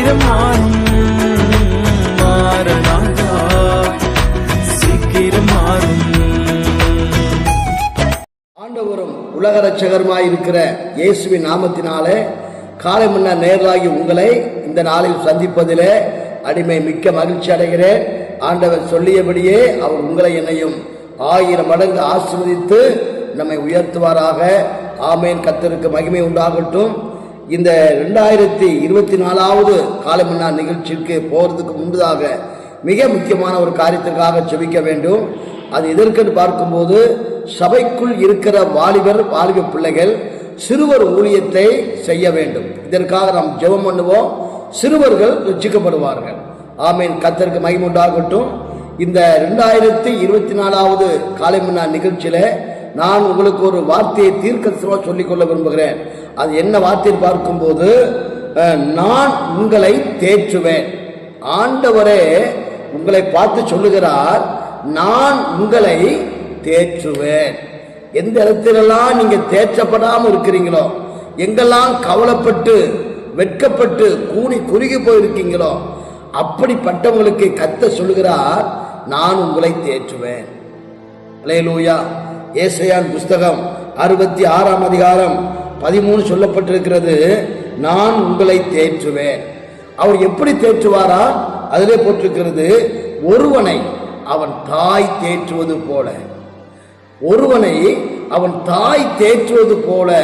சீக்கிரம் மாறும் மாறனாகா சீக்கிரம் மாறும். ஆண்டவரும் உலக ரட்சகருமாய் இருக்கிற இயேசுவின் நாமத்தினாலே காலை முன்ன நேரலாகி உங்களை இந்த நாளில் சந்திப்பதிலே அடிமை மிக்க மகிழ்ச்சி அடைகிறேன். ஆண்டவர் சொல்லியபடியே அவர் உங்களை என்னையும் 1000 மடங்கு ஆசீர்வதித்து நம்மை உயர்த்துவாராக. ஆமேன். கர்த்தருக்கு மகிமை உண்டாகட்டும். இந்த 2024வது காலை மன்னா நிகழ்ச்சிக்கு போறதுக்கு முன்பதாக மிக முக்கியமான ஒரு காரியத்திற்காக செபிக்க வேண்டும். அது எதற்கென்று பார்க்கும்போது, சபைக்குள் இருக்கிற வாலிப பிள்ளைகள் சிறுவர் ஊழியத்தை செய்ய வேண்டும். இதற்காக நாம் ஜெபம் பண்ணுவோம். சிறுவர்கள் ரட்சிக்கப்படுவார்கள். ஆமீன். கர்த்தருக்கு மகிமை உண்டாகட்டும். இந்த 2024வது காலை மன்னா நிகழ்ச்சியில நான் உங்களுக்கு ஒரு வார்த்தையை தீர்க்கதரிசனமாக சொல்லிக்கொள்ள விரும்புகிறேன். அது என்ன வார்த்தை பார்க்கும்போது, நான் உங்களை தேற்றுவேன். ஆண்டவரே உங்களை பார்த்து சொல்லுகிறார், நான் உங்களை தேற்றுவேன். எந்த இடத்திலெல்லாம் நீங்க தேற்றப்படாமல் இருக்கிறீங்களோ, எங்கெல்லாம் கவலைப்பட்டு வெட்கப்பட்டு குறுகி போயிருக்கீங்களோ, அப்படிப்பட்டவங்களுக்கு கர்த்தர் சொல்லுகிறார், நான் உங்களை தேற்றுவேன். அல்லேலூயா. ஏசாயாவின் புஸ்தகம் 66ஆம் அதிகாரம் 13 சொல்லப்பட்டிருக்கிறது, நான் உங்களை தேற்றுவேன். அவர் எப்படி தேற்றுவாரா? அதிலே போட்டிருக்கிறது, ஒருவனை அவன் தாய் தேற்றுவது போல, ஒருவனை அவன் தாய் தேற்றுவது போல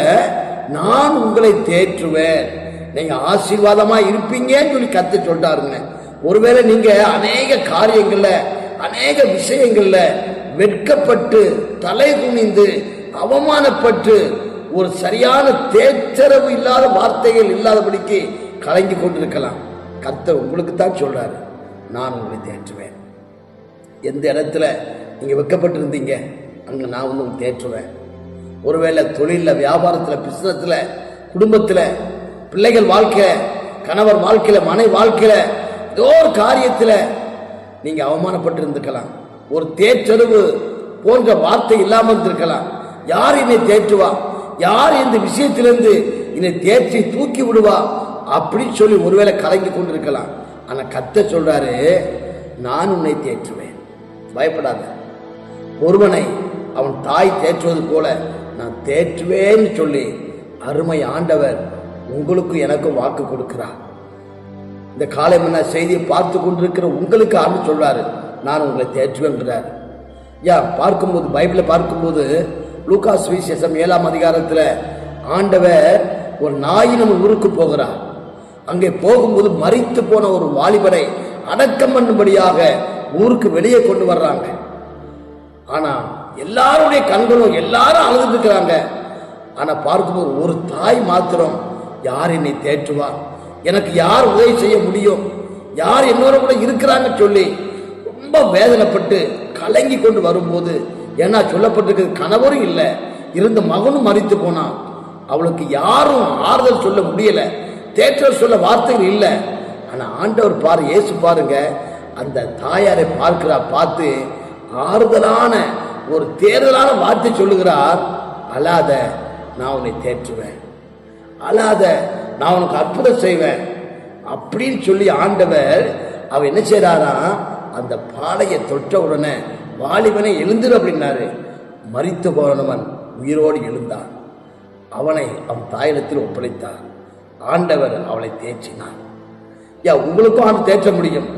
நான் உங்களை தேற்றுவேன். நீங்க ஆசீர்வாதமா இருப்பீங்கன்னு சொல்லி கர்த்தர் சொல்லிட்டாருங்க. ஒருவேளை நீங்க அநேக காரியங்கள்ல அநேக விஷயங்கள்ல வெட்கப்பட்டு தலை குனிந்து அவமானப்பட்டு ஒரு சரியான தேற்றரவு இல்லாத வார்த்தைகள் இல்லாதபடிக்கு கலங்கி கொண்டிருக்கலாம். கர்த்தர் உங்களுக்கு தான் சொல்றாரு, நான் உங்களை தேற்றுவேன். எந்த இடத்துல நீங்க வெட்கப்பட்டு இருந்தீங்க, அங்க நான் உங்களுக்கு தேற்றுவேன். ஒருவேளை தொழில, வியாபாரத்துல, பிசினஸ்ல, குடும்பத்துல, பிள்ளைகள் வாழ்க்கையில, கணவர் வாழ்க்கையில, மனை வாழ்க்கையில, ஏதோ ஒரு காரியத்துல நீங்க அவமானப்பட்டு இருந்திருக்கலாம். ஒரு தேற்றறிவு போன்ற வார்த்தை இல்லாமல் இருந்திருக்கலாம். யார் என்னை தேற்றுவா, யார் இந்த விஷயத்திலிருந்து என்னை தேற்றி தூக்கி விடுவா அப்படின்னு சொல்லி ஒருவேளை கலங்கி கொண்டிருக்கலாம். ஆனா கர்த்தர் சொல்றாரு, நான் உன்னை தேற்றுவேன், பயப்படாத. ஒருவனை அவன் தாய் தேற்றுவது போல நான் தேற்றுவேன்னு சொல்லி அருமை ஆண்டவர் உங்களுக்கு எனக்கு வாக்கு கொடுக்கிறார். இந்த காலை மன்னா செய்தியை பார்த்து கொண்டிருக்கிற உங்களுக்கு ஆண்டு சொல்றாரு, நான் உங்களை தேற்றுவேன்கிறார். பார்க்கும்போது பைபிளை பார்க்கும்போது லூக்கா சுவிசேஷம் 7ஆம் அதிகாரத்துல ஆண்டவர் ஒரு நாயினம் ஊருக்கு போகிறார். அங்கே போகும்போது மரித்து போன ஒரு வாலிபரை அடக்கம் பண்ணும்படியாக ஊருக்கு வெளியே கொண்டு வர்றாங்க. ஆனா எல்லாருடைய கண்களும் எல்லாரும் அழுதுட்டு இருக்கிறாங்க. ஆனா பார்க்கும்போது ஒரு தாய் மாத்திரம், யார் என்னை தேற்றுவா, எனக்கு யார் உதவி செய்ய முடியும், யார் என்னோட கூட இருக்கிறாங்க சொல்லி ரொம்ப வேதனைப்பட்டு கலங்கி கொண்டு வரும்போது, ஏன்னா சொல்லப்பட்டிருக்கிறது கணவரும் இல்லை, இருந்த மகனும் மரித்து போனான். அவளுக்கு யாரும் ஆறுதல் சொல்ல முடியல, தேற்றல் சொல்ல வார்த்தைகள் இல்லை. ஆனா ஆண்டவர் பாரு, இயேசு பாருங்க, அந்த தாயாரை பார்க்கிறார். பார்த்து ஆறுதலான ஒரு தேர்தலான வார்த்தை சொல்லுகிறார், அழாத, நான் உன்னை தேற்றுவேன், அழாத, நான் உனக்கு அற்புதம் செய்வேன் அப்படின்னு சொல்லி ஆண்டவர் அவ என்ன செய்யறாரா, அந்த பாடையை தொட்ட உடனே வாலிபனை எழுந்துரு அப்படின்னாரு. மரித்து போனவன் உயிரோடு எழுந்தான். அவனை அவன் தாயிடத்தில் ஒப்படைத்தார். ஆண்டவர் அவளை தேற்றினார். உங்களுக்கும் அவன் தேற்ற முடியும்.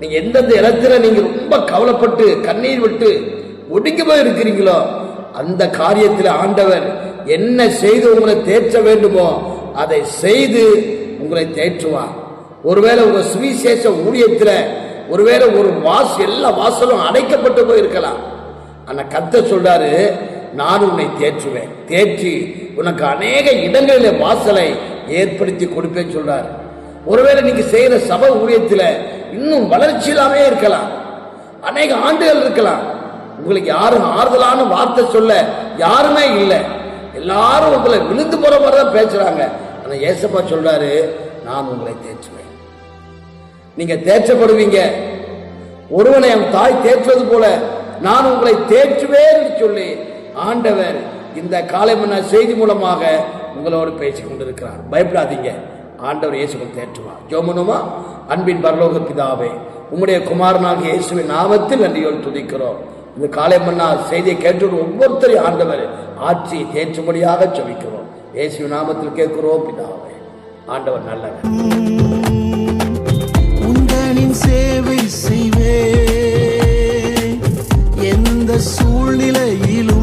நீங்க எந்தெந்த இடத்துல நீங்க ரொம்ப கவலைப்பட்டு கண்ணீர் விட்டு ஒடுங்கி போய் இருக்கிறீங்களோ, அந்த காரியத்தில் ஆண்டவர் என்ன செய்து உங்களை தேற்ற வேண்டுமோ அதை செய்து உங்களை தேற்றுவார். ஒருவேளை உங்க சுவிசேஷ ஊழியத்தில் ஒருவேளை ஒரு எல்லா வாசலும் அடைக்கப்பட்டு போயிருக்கலாம். ஆனா கர்த்தர் சொல்றாரு, நான் உன்னை தேற்றுவேன், தேற்றி உனக்கு அநேக இடங்களில் வாசலை ஏற்படுத்தி கொடுப்பேன்னு சொல்றாரு. ஒருவேளை நீங்க செய்யற சபை ஊழியத்தில் இன்னும் வளர்ச்சி இல்லாமே இருக்கலாம், அநேக ஆண்டுகள் இருக்கலாம். உங்களுக்கு யாரும் ஆறுதலான வார்த்தை சொல்ல யாருமே இல்லை. எல்லாரும் உங்களை விழுந்து போற மாதிரிதான் பேசுறாங்க. ஆனா ஏசப்பா சொல்றாரு, நான் உங்களை தேற்றுவேன், நீங்க தேற்றப்படுவீங்க. ஒருவனை என் தாய் தேற்றுவது போல நான் உங்களை தேற்றுவேன் சொல்லி ஆண்டவர் இந்த காலை மன்னா செய்தி மூலமாக உங்களோடு பேசிக் கொண்டிருக்கிறார். பயப்படாதீங்க, ஆண்டவர் இயேசுவை தேற்றுவார். ஜோமனுமா அன்பின் பரலோக பிதாவே, உம்முடைய குமாரனாக இயேசுவின் நாமத்தில் நன்றியோடு துதிக்கிறோம். இந்த காலை மன்னா செய்தியை கேட்டு ஒவ்வொருத்தரையும் ஆண்டவர் ஆட்சியை தேற்றும்படியாக ஜெபிக்கிறோம். இயேசுவின் நாமத்தில் கேட்கிறோம் பிதாவே. ஆண்டவர் நல்லவர். உங்களின் சேவை செய்வே எந்த சூழ்நிலையிலும்